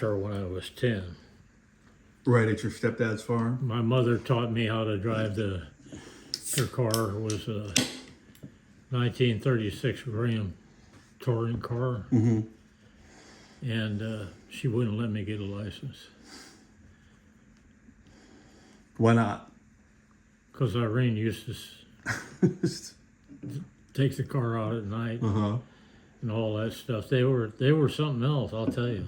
when I was 10. Right at your stepdad's farm? My mother taught me how to drive her car. It was a 1936 Graham touring car. Mm-hmm. And she wouldn't let me get a license. Why not? Because Irene used to take the car out at night and all that stuff. They were something else, I'll tell you.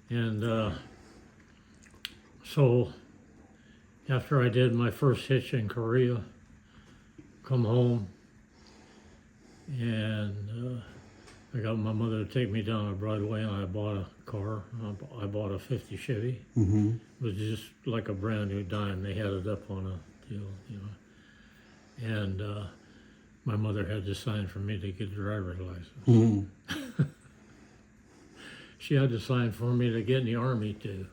And so after I did my first hitch in Korea, come home, and I got my mother to take me down to Broadway, and I bought a car. I bought a 50 Chevy. Mm-hmm. It was just like a brand new dime. They had it up on a deal, you know. And my mother had to sign for me to get a driver's license. Mm-hmm. She had to sign for me to get in the Army, too.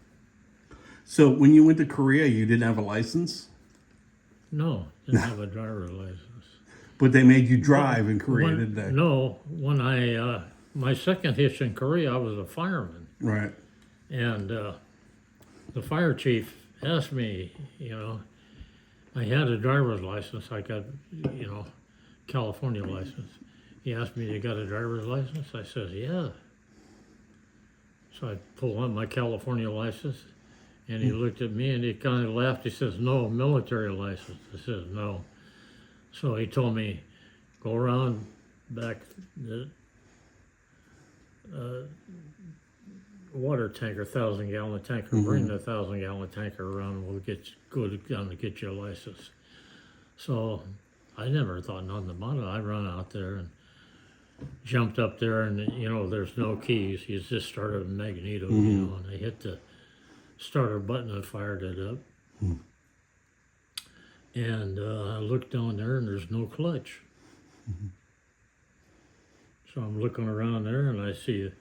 So when you went to Korea, you didn't have a license? No, didn't have a driver's license. But they made you drive in Korea, didn't they? No, when my second hitch in Korea, I was a fireman. Right. And the fire chief asked me, you know, I had a driver's license. I got, you know, California license. He asked me, you got a driver's license? I said, yeah. So I pulled out my California license, and he looked at me and he kind of laughed. He says, no, military license. I said, no. So he told me, go around back the water tanker, 1,000-gallon tanker, bring the 1,000-gallon tanker around, we'll go down to get you a license. So I never thought nothing about it. I run out there and jumped up there, and you know, there's no keys. You just started a magneto, you know, and I hit the starter button and fired it up. And I looked down there, and there's no clutch. So I'm looking around there, and I see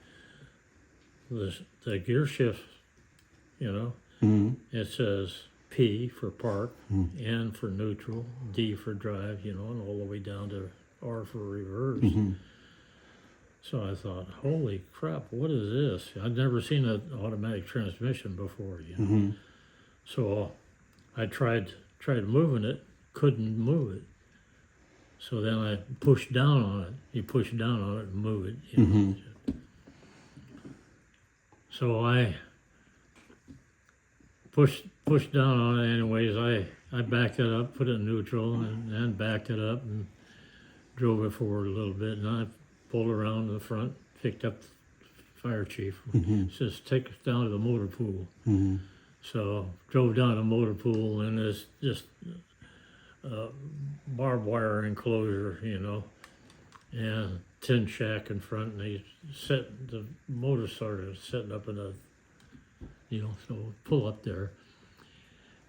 the gear shift, you know. It says P for park, N for neutral, D for drive, you know, and all the way down to R for reverse. So I thought, holy crap, what is this? I'd never seen an automatic transmission before, you know. So I tried moving it, couldn't move it. So then I pushed down on it. You push down on it and move it. You know. So I pushed down on it anyways. I backed it up, put it in neutral, and then backed it up and drove it forward a little bit. And I pulled around in the front, picked up the fire chief. Says, take us down to the motor pool. So drove down to the motor pool, and it's just barbed wire enclosure, you know, and tin shack in front, and the motor started setting up in a, you know, so pull up there,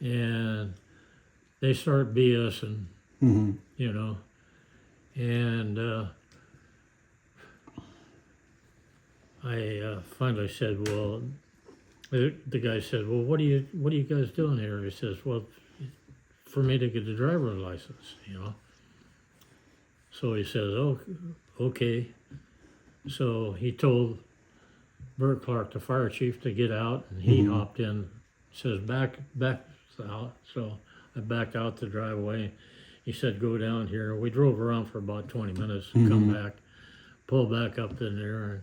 and they start BSing, you know, and I finally said, well, the guy said, well, what are you guys doing here? He says, well, for me to get a driver's license, you know. So he says, oh, okay. So he told Bert Clark, the fire chief, to get out, and he hopped in, says, back out. So I backed out the driveway. He said, go down here. We drove around for about 20 minutes and come back, pull back up in there, and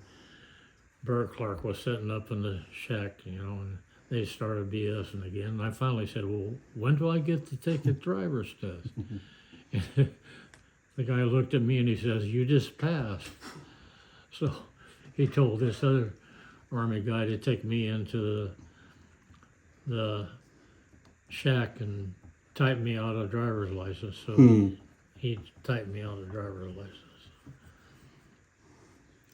Bert Clark was sitting up in the shack, you know, and they started BSing again. And I finally said, well, when do I get to take the driver's test? The guy looked at me and he says, you just passed. So he told this other Army guy to take me into the shack and type me out a driver's license. So he typed me out a driver's license.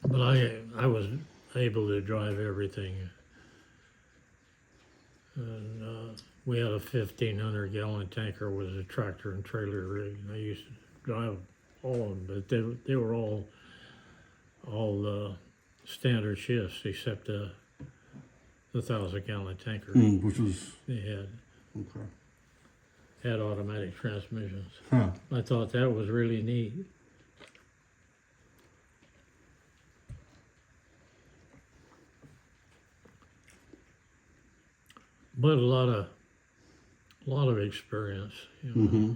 But I was able to drive everything. And we had a 1,500-gallon tanker with a tractor and trailer rig. And I used to drive all of them, but they were all standard shifts except the 1,000-gallon tanker. Which was They had automatic transmissions. Huh. I thought that was really neat. but a lot of experience. You know. Mm-hmm.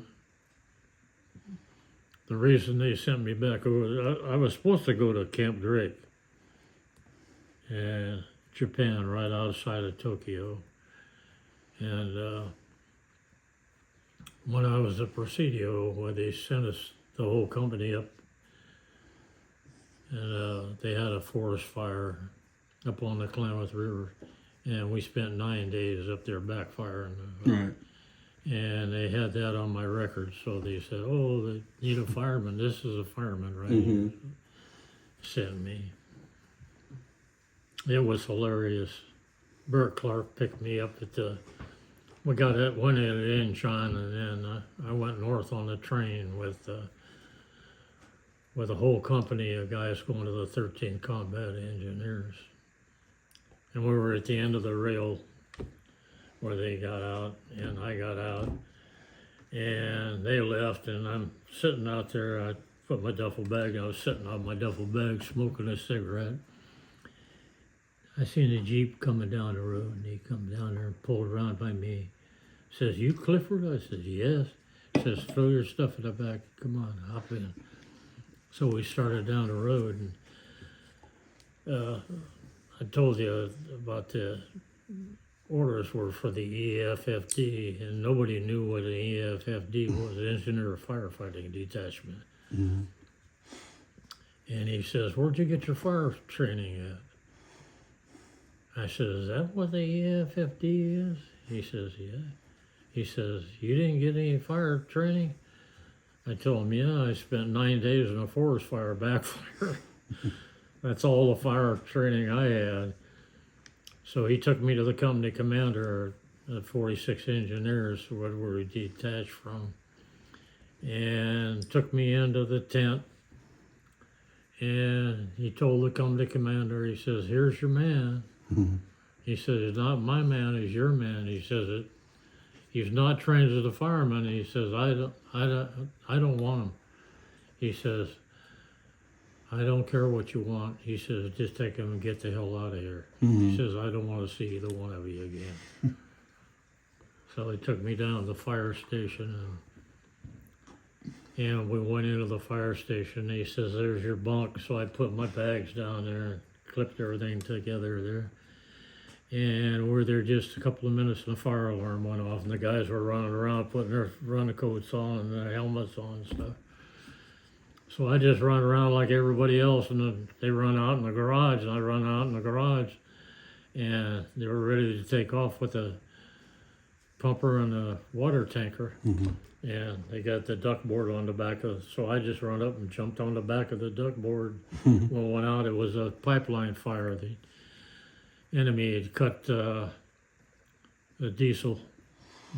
The reason they sent me back over, I was supposed to go to Camp Drake, and Japan, right outside of Tokyo. And when I was at Presidio, where they sent us, the whole company up, and they had a forest fire up on the Klamath River, and we spent 9 days up there backfiring. Right. And they had that on my record, so they said, "Oh, they need a fireman. This is a fireman, right?" Mm-hmm. Sent me. It was hilarious. Bert Clark picked me up at the. We got at one at Incheon, and then I went north on the train with a whole company of guys going to the 13th Combat Engineers, and we were at the end of the rail where they got out and I got out, and they left, and I'm sitting out there. I put my duffel bag. I was sitting on my duffel bag smoking a cigarette. I seen a Jeep coming down the road, and he come down there and pulled around by me. Says, "You Clifford?" I said, "Yes." Says, "Throw your stuff in the back. Come on, hop in." So we started down the road, and I told you about the orders were for the EFFD, and nobody knew what an EFFD was, Engineer Firefighting Detachment. Mm-hmm. And he says, "Where'd you get your fire training at?" I said, "Is that what the EFFD is?" He says, "Yeah." He says, "You didn't get any fire training?" I told him, "Yeah, I spent 9 days in a forest fire backfire." That's all the fire training I had. So he took me to the company commander at 46 Engineers, where we detached from, and took me into the tent. And he told the company commander, he says, "Here's your man." Mm-hmm. He says, "It's not my man, it's your man." He says, "He's not trained as a fireman." He says, I don't want him." He says, "I don't care what you want." He says, "Just take him and get the hell out of here." Mm-hmm. He says, "I don't want to see either one of you again." So he took me down to the fire station, and we went into the fire station. He says, "There's your bunk." So I put my bags down there and clipped everything together there. And we were there just a couple of minutes, and the fire alarm went off, and the guys were running around putting their running coats on and their helmets on and stuff. So I just run around like everybody else, and then they run out in the garage, and I run out in the garage, and they were ready to take off with the pumper and the water tanker, Mm-hmm. and they got the duck board on the back of. So I just run up and jumped on the back of the duck board. When it went out, it was a pipeline fire. The enemy had cut the diesel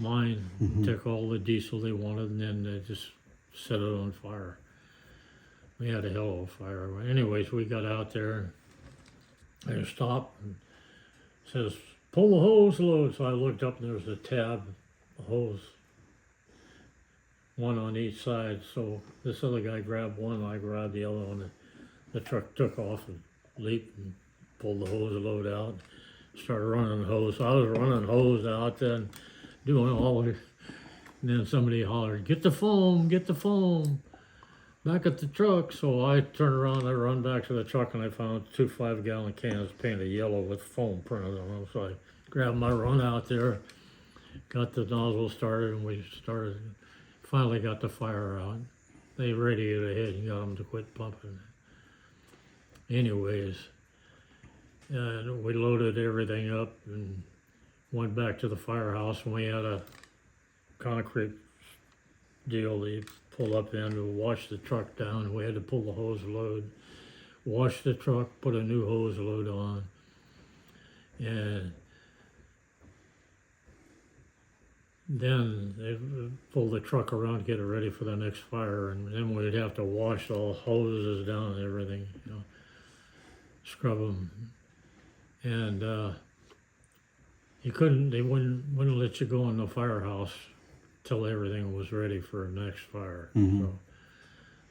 line, took all the diesel they wanted, and then they just set it on fire. We had a hell of a fire. Anyways, we got out there, and I stopped and says, "Pull the hose load." So I looked up, and there was a tab, a hose, one on each side. So this other guy grabbed one, I grabbed the other one. The truck took off and leaped and pulled the hose load out, started running the hose. So I was running hose out then, doing all of it. And then somebody hollered, "Get the foam, get the foam." Back at the truck. So I turned around, I run back to the truck, and I found 2 5-gallon cans painted yellow with foam printed on them. So I grabbed my run out there, got the nozzle started, and we started. Finally got the fire out. They radiated ahead and got them to quit pumping. Anyways, we loaded everything up and went back to the firehouse, and we had a concrete deal they pull up in to wash the truck down. We had to pull the hose load, wash the truck, put a new hose load on, and then they pull the truck around to get it ready for the next fire, and then we'd have to wash all hoses down and everything, scrub them, and they wouldn't let you go in the firehouse till everything was ready for the next fire. Mm-hmm. So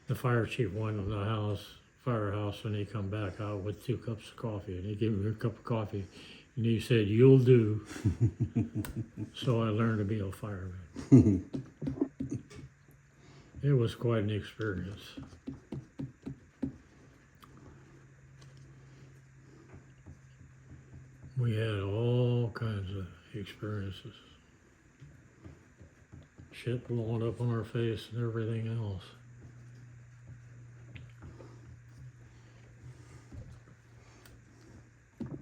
the fire chief went in the firehouse, and he come back out with 2 cups of coffee, and he gave me a cup of coffee. And he said, "You'll do." So I learned to be a fireman. It was quite an experience. We had all kinds of experiences. Shit blowing up on our face and everything else.